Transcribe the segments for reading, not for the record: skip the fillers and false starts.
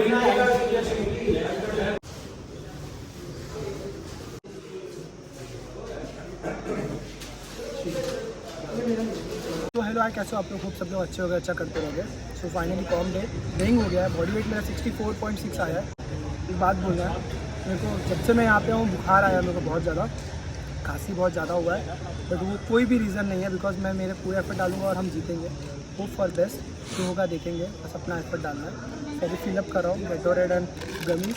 तो हेलो यार, कैसे हो आप लोग? खूब सब लोग अच्छे हो गए, अच्छा करते रहोगे। सो फाइनली कॉम डे रेंग हो गया है। बॉडी वेट मेरा 64.6 आया है। एक बात बोलना है मेरे को, जब से मैं यहाँ पे हूँ बुखार आया मेरे को बहुत ज़्यादा, खांसी बहुत ज़्यादा हुआ है। बट वो कोई भी रीज़न नहीं है, बिकॉज मैं मेरे पूरे एफर्ट डालूंगा और हम जीतेंगे। होप फॉर बेस्ट, जो होगा देखेंगे, बस अपना एफर्ट डालना है। तो अभी फिलअप कर रहा हूँ गेटोरेड एंड गमीज।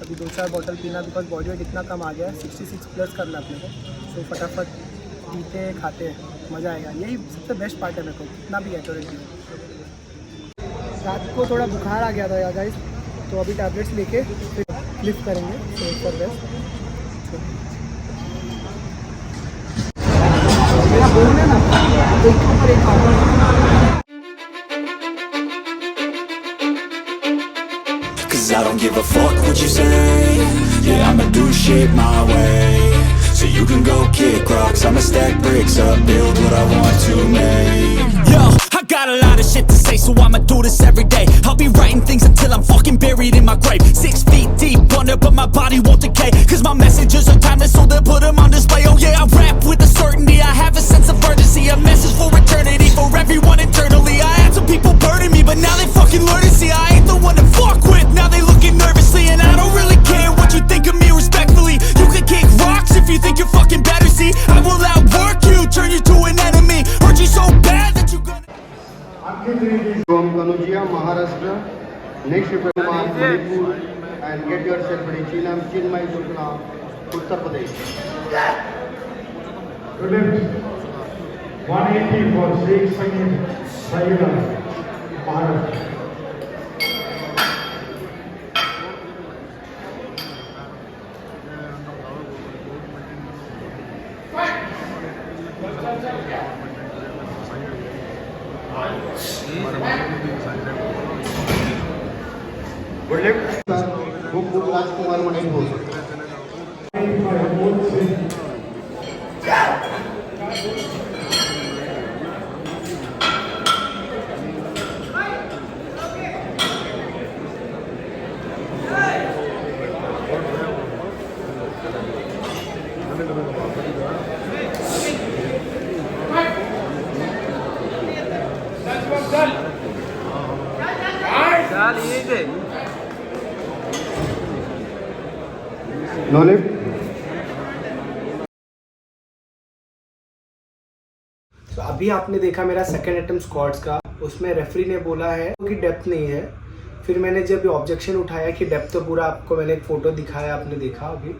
अभी 2-4 बॉटल पीना, बिकॉज बॉडी वेट इतना कम आ गया है, 66 प्लस करना अपने को। सो फटाफट पीते खाते हैं, मज़ा आएगा। यही सबसे बेस्ट पार्ट है मेरे को, कितना भी गेटोरेड पियो। रात को थोड़ा बुखार आ गया था यार गाइस, तो अभी टैबलेट्स लेके फिर लिफ्ट करेंगे। सो फॉर बेस्ट मेरा बोलना ना, तो एक ऊपर एक Cause I don't give a fuck what you say. Yeah, I'ma do shit my way. So you can go kick rocks, I'ma stack bricks up, build what I want to make. Yo, I got a lot of shit to say, so I'ma do this every day. I'll be writing things until I'm fucking buried in my grave. 6 feet deep under, but my body won't decay. Cause my messages are timeless, so they'll put them on display. Oh yeah, I rap with a certainty, I have a sense of urgency. A message for eternity, for everyone internally. I had some people burning me, but now they fucking learn to see I ain't the one to fuck with. Now they looking nervously, and I don't really care what you think of me respectfully. You can kick rocks if you think you're fucking better, see. I will outwork you, turn you to an enemy. Hurt you so bad that you gonna... From Kanujia, Maharashtra. Next you can mark Manipur and get yourself ready. Chinmay Shukla, Uttar Pradesh. 180 for Sheikh Sayyidah, Maharashtra. Good luck, sir. Book Rajkumar Manipur. No lift. तो अभी आपने देखा मेरा second attempt squads का, उसमें referee ने बोला है कि डेप्थ नहीं है। फिर मैंने जब ऑब्जेक्शन उठाया कि डेप्थ तो पूरा, आपको मैंने एक फ़ोटो दिखाया, आपने देखा अभी,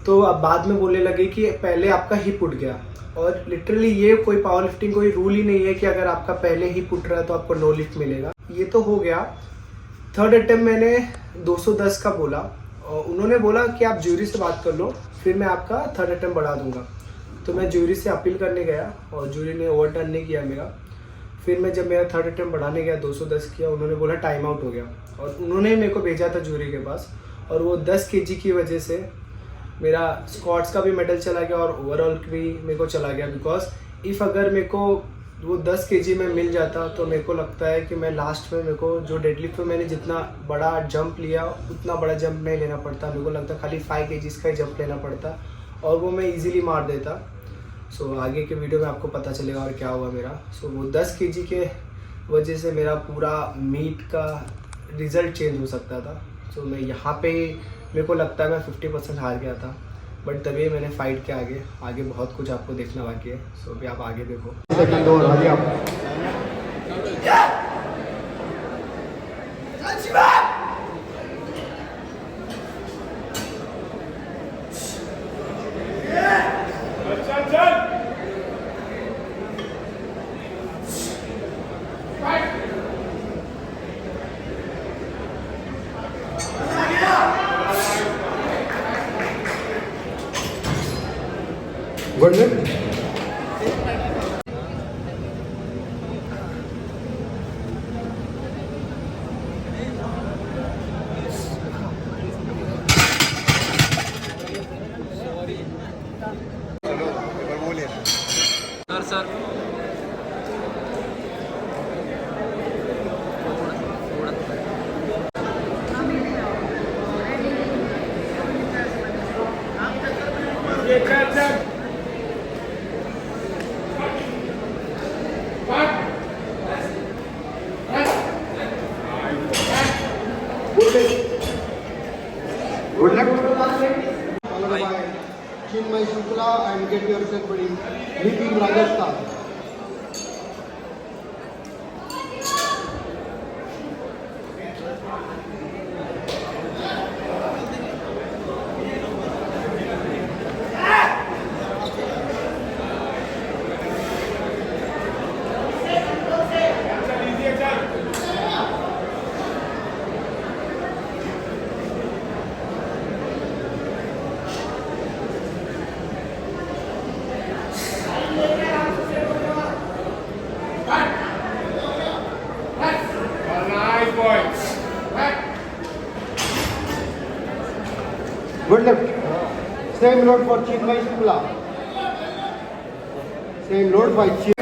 तो अब बाद में बोलने लगे कि पहले आपका हिप उठ गया। और लिटरली ये कोई पावर लिफ्टिंग कोई रूल ही नहीं है कि अगर आपका पहले हिप उठ रहा है तो आपको नो लिफ्ट मिलेगा। ये तो हो गया। थर्ड अटेम्प्ट मैंने 210 का बोला और उन्होंने बोला कि आप ज्यूरी से बात कर लो, फिर मैं आपका थर्ड अटेम्प्ट बढ़ा दूंगा। तो मैं ज्यूरी से अपील करने गया और ज्यूरी ने ओवरटर्न नहीं किया मेरा। फिर मैं जब मेरा थर्ड अटेम्प्ट बढ़ाने गया 210 किया, उन्होंने बोला टाइम आउट हो गया और उन्होंने मेरे को भेजा था ज्यूरी के पास। और वो 10 kg की वजह से मेरा स्क्वाट्स का भी मेडल चला गया और ओवरऑल भी मेरे को चला गया। बिकॉज इफ़ अगर मेरे को वो 10 kg में मिल जाता तो मेरे को लगता है कि मैं लास्ट में, मेरे को जो डेडलिफ्ट में मैंने जितना बड़ा जंप लिया उतना बड़ा जंप नहीं लेना पड़ता। मेरे को लगता खाली 5 kg का ही जंप लेना पड़ता और वो मैं इजीली मार देता। सो आगे के वीडियो में आपको पता चलेगा और क्या हुआ मेरा। सो वो 10 kg के वजह से मेरा पूरा मीट का रिज़ल्ट चेंज हो सकता था। सो मैं यहाँ पे मेरे को लगता है मैं 50% हार गया था, बट तभी मैंने फाइट के आगे बहुत कुछ आपको देखना बाकी है। सो अभी आप आगे देखो। Second over, hurry up. Good luck. Sir Good luck. Followed by Chinmay Shukla and get yourself ready. Leaping Rajasthan. Good left. Same load for Chinmay Shukla. Same load by Chinmay.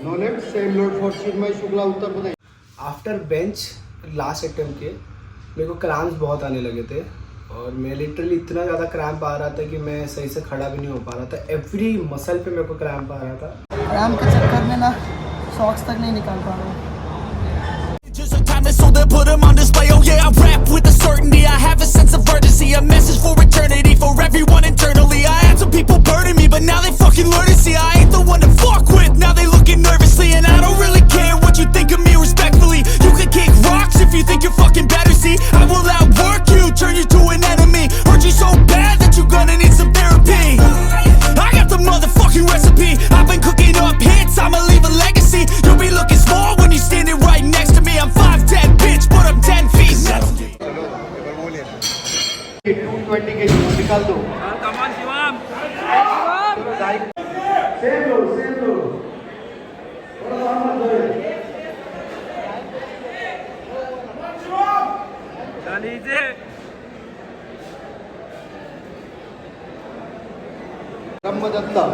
No left. Same load for Chinmay Shukla, Uttar Pradesh. After bench last attempt के मेरे को cramps बहुत आने लगे थे और मैं literally इतना ज़्यादा क्रैम्प आ रहा था कि मैं सही से खड़ा भी नहीं हो पा रहा था. एवरी मसल पे मेरे को क्रैम्प आ रहा था. क्रैम्प के चक्कर में ना सॉक्स तक नहीं निकाल पा रहा हूँ. Just so timeless, so they'll put 'em on display. Oh yeah, I rap with a certainty. I have a sense of urgency, a message for eternity, for everyone internally. I had some people burning me, but now they fucking learn to see I ain't the one to fuck with. Now they looking nervously, and I don't really care what you think of me respectfully. You can kick rocks if you think you're fucking better. See, I will outwork you, turn you to an enemy. Hurt you so bad that you're gonna need some therapy. I got the motherfucking recipe. I've been cooking up hits, I'ma leave a legacy. You'll be looking small when you're standing right next to me. I'm 5'10", bitch, but I'm 10 feet. 220 kg निकाल दो. Same load, same load. थोड़ा सा मत दो. Brahmadatta.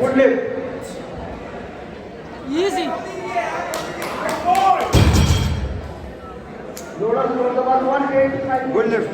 Good lift. Easy. Load about 185. Good lift.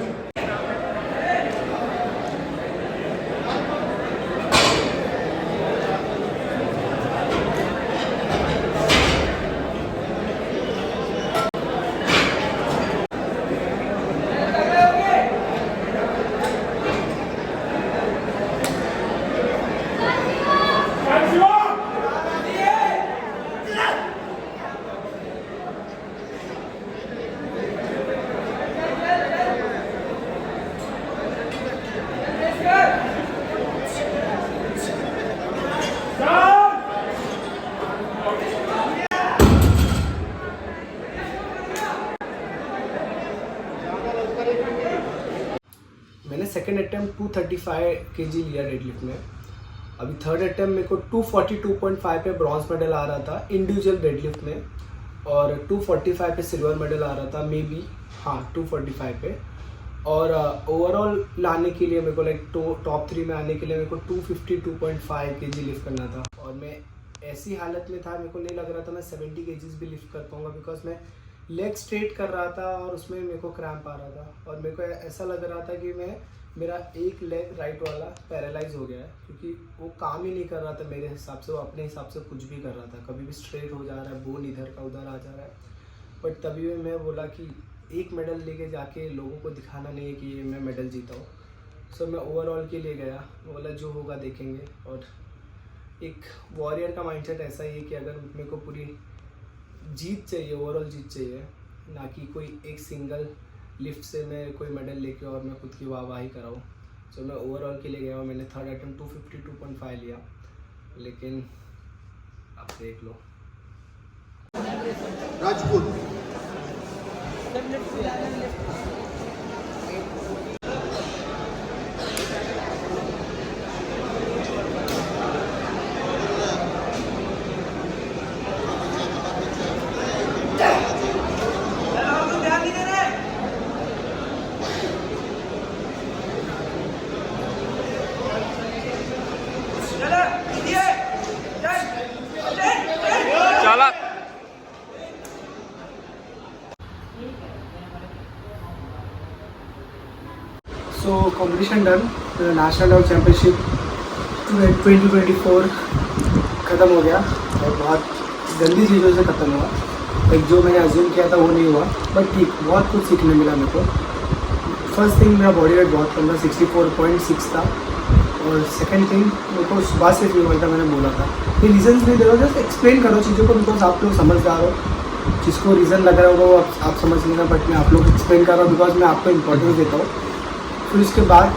मैंने second attempt 235 kg लिया deadlift में. अभी थर्ड अटेम्प्ट मेरे को 242.5 पे ब्रॉन्ज मेडल आ रहा था इंडिविजुअल डेडलिफ्ट में और 245 पे सिल्वर मेडल आ रहा था मे बी. हाँ 245 पे. और ओवरऑल लाने के लिए मेरे को लाइक टॉप 3 में आने के लिए मेरे को 252.5 kg लिफ्ट करना था. और मैं ऐसी हालत में था, मेरे को नहीं लग रहा था मैं 70 kg भी लिफ्ट कर पाऊँगा बिकॉज मैं लेग स्ट्रेट कर रहा था और उसमें मेरे को क्रैम्प आ रहा था. और मेरे को ऐसा लग रहा था कि मेरा एक लेग राइट वाला पैरालाइज हो गया है क्योंकि वो काम ही नहीं कर रहा था मेरे हिसाब से. वो अपने हिसाब से कुछ भी कर रहा था, कभी भी स्ट्रेट हो जा रहा है, बोन इधर का उधर आ जा रहा है. बट तभी भी मैं बोला कि एक मेडल लेके जाके लोगों को दिखाना नहीं है कि ये मैं मेडल जीता हूँ. सो मैं ओवरऑल के लिए गया, बोला जो होगा देखेंगे. और एक वॉरियर का माइंडसेट ऐसा ही है कि अगर मेरे को पूरी जीत चाहिए, ओवरऑल जीत चाहिए, ना कि कोई एक सिंगल लिफ्ट से मैं कोई मेडल लेके और मैं खुद की वाहवाही कराऊँ. सो मैं ओवरऑल के लिए गया और मैंने थर्ड अटेम्प्ट 252.5 लिया. लेकिन आप देख लो Rajput. So competition done, national level championship 2024 ख़त्म हो गया और बहुत गंदी चीज़ों से ख़त्म हुआ। एक जो मैंने अज्यूम किया था वो नहीं हुआ, बट ठीक बहुत कुछ सीखने मिला मेरे को। फर्स्ट थिंग मेरा बॉडी वेट बहुत कम था, 64.6 था। और सेकंड थिंग मेरे को सुबह से फीवर था, मैंने बोला था। ये रीजन्स नहीं दे रहा, जस्ट एक्सप्लेन करो चीज़ों को, बिकॉज आप लोग समझदार हो। जिसको रीज़न लग रहा होगा वो आप समझ लेना, बट मैं आप लोग एक्सप्लेन कर रहा हूँ बिकॉज मैं आपको इंपॉर्टेंस देता हूँ। फिर उसके बाद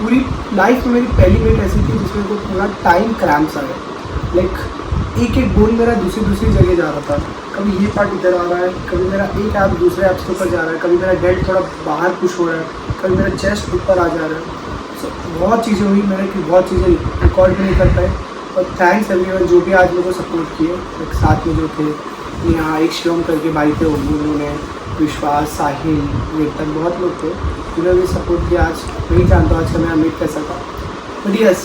पूरी लाइफ में मेरी पहली मीट ऐसी थी जिसमें को पूरा टाइम क्रैम्प्स आ गया। लाइक एक एक बोन मेरा दूसरी जगह जा रहा था। कभी ये पार्ट इधर आ रहा है, कभी मेरा एक ऐप दूसरे ऐप्स के ऊपर जा रहा है, कभी मेरा डेल्ट थोड़ा बाहर पुश हो रहा है, कभी मेरा चेस्ट ऊपर आ जा रहा है। सो बहुत चीज़ें हुई, मैंने कि बहुत चीज़ें रिकॉर्ड भी नहीं कर पाए। और थैंक्स एवरीवन जो भी आज मेरे को सपोर्ट किए। एक साथ में जो थे यहाँ एक शिवम करके भाई थे, उन्होंने विश्वास, साहिल, वेतन, बहुत लोग थे जिन्होंने भी सपोर्ट किया। आज नहीं जानता आज का मेरा मीट कैसा था, बट यस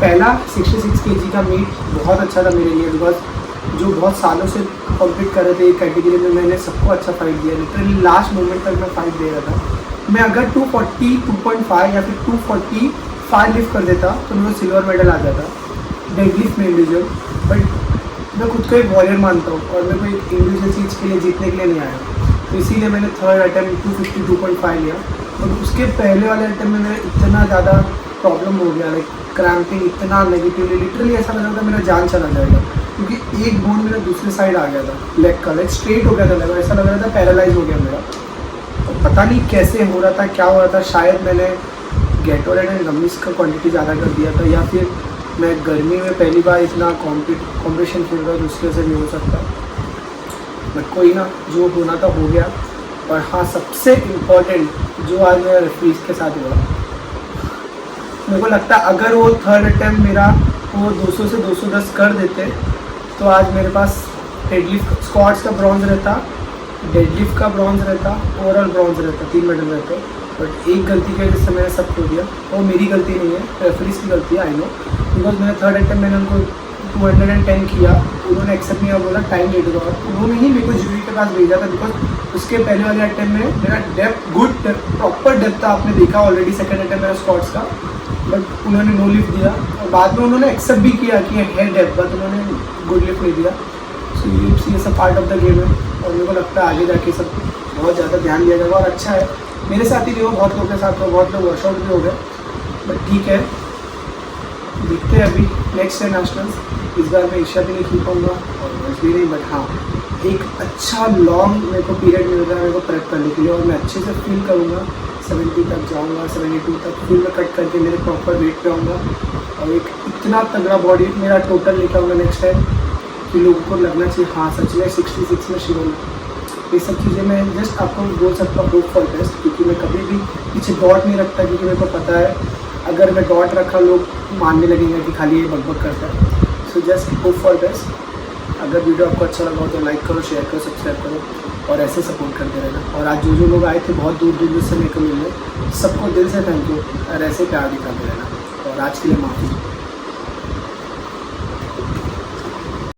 पहला 66 kg का मीट बहुत अच्छा था मेरे लिए, बिकॉज जो बहुत सालों से कॉम्पीट कर रहे थे एक कैटेगरी में, मैंने सबको अच्छा फाइट दिया। लिटरली लास्ट मोमेंट तक मैं फाइट दे रहा था। मैं अगर 240, 2.5 या फिर 245 लिफ्ट कर देता तो मुझे सिल्वर मेडल आ जाता डेडलिफ्ट में इंडिविजुअल। बट मैं खुद को एक वॉरियर मानता हूँ और मेरे को एक इंडिविजुअल चीज़ के लिए जीतने के लिए नहीं आया, तो इसीलिए मैंने थर्ड अटैम्प्ट 252.5 लिया। और उसके पहले वाले अटैम्प्ट में मेरा इतना ज़्यादा प्रॉब्लम हो गया, लाइक क्रैम्पिंग इतना नेगेटिवली, लिटरली ऐसा लग रहा था मेरा जान चला जाएगा, क्योंकि एक बोन मेरा दूसरे साइड आ गया था, लेग का, लाइक स्ट्रेट हो गया था, लगा ऐसा लग रहा था पैरालाइज हो गया मेरा। और पता नहीं कैसे हो रहा था, क्या हो रहा था। शायद मैंने गैटोरेड एंड गमीज का क्वान्टिटी ज़्यादा कर दिया था, या फिर मैं गर्मी में पहली बार इतना कॉम्पिटिशन खेल रहा था, उसके वजह से भी हो सकता है। बट कोई ना, जो होना था हो गया। और हाँ, सबसे इम्पोर्टेंट जो आज मेरा रेफरीज के साथ हुआ, मेरे को लगता है अगर वो थर्ड अटैम्प्ट मेरा वो 200 से 210 कर देते तो आज मेरे पास डेडलिफ्ट स्क्वाट्स का ब्रॉन्ज रहता, डेडलिफ्ट का ब्रॉन्ज रहता, ओवरऑल ब्रॉन्ज रहता, 3 मेडल रहते। बट एक गलती की वजह से मैंने सब खो दिया। वो मेरी गलती नहीं है, रेफरीज की गलती है, आई नो, बिकॉज मेरा थर्ड अटैम्प्ट मैंने उनको 210 किया, उन्होंने एक्सेप्ट नहीं बोला टाइम लेट होगा, और उन्होंने ही मेरे को जूरी के पास भेजा था। बिकॉज उसके पहले वाले अटैम्प्ट में मेरा डेप्थ, गुड प्रॉपर डेप्थ था, आपने देखा ऑलरेडी सेकंड अटैम्प्ट मेरा स्क्वाट्स का, बट उन्होंने नो लिफ्ट दिया। और बाद में उन्होंने एक्सेप्ट भी किया कि है डेप्थ, बट उन्होंने गुड लिफ्ट नहीं दिया। सो ये सब पार्ट ऑफ द गेम है, और मेरे को लगता है आगे जाके सब बहुत ज़्यादा ध्यान दिया जाएगा। और अच्छा है, मेरे साथ ही नहीं हो, बहुत लोगों के साथ हो, बहुत लोग वर्कआउट भी हो गए, बट ठीक है, देखते हैं अभी नेक्स्ट है नेशनल्स। इस बार मैं एशिया भी नहीं खेल पाऊँगा और इसलिए नहीं, बट हाँ एक अच्छा लॉन्ग मेरे को पीरियड मिल रहा है मेरे को प्रेप करने के लिए, और मैं अच्छे से फील करूँगा। 70 तक जाऊँगा, 72 तक फिर मैं कट करके मेरे प्रॉपर वेट पे आऊँगा, और एक इतना तगड़ा बॉडी मेरा टोटल लेकर आऊँगा नेक्स्ट टाइम कि लोगों को लगना चाहिए हाँ सच में 66 में शिवम। ये सब चीज़ें मैं जस्ट आपको बोल सकता हूँ होप फॉर बेस्ट, क्योंकि मैं कभी भी पीछे डॉट नहीं रखता, क्योंकि मेरे को पता है अगर मैं डॉट रखा लोग मानने लगेंगे कि खाली ये बकबक करता है। So just hope for best. अगर वीडियो आपको अच्छा लगा हो तो लाइक करो, शेयर करो, सब्सक्राइब करो और ऐसे सपोर्ट करते रहना। और आज जो लोग आए थे बहुत दूर दूर से मेरे को मिलने, सबको दिल से थैंक यू और ऐसे प्यार दिखाते रहना। और आज के लिए माफ़ी।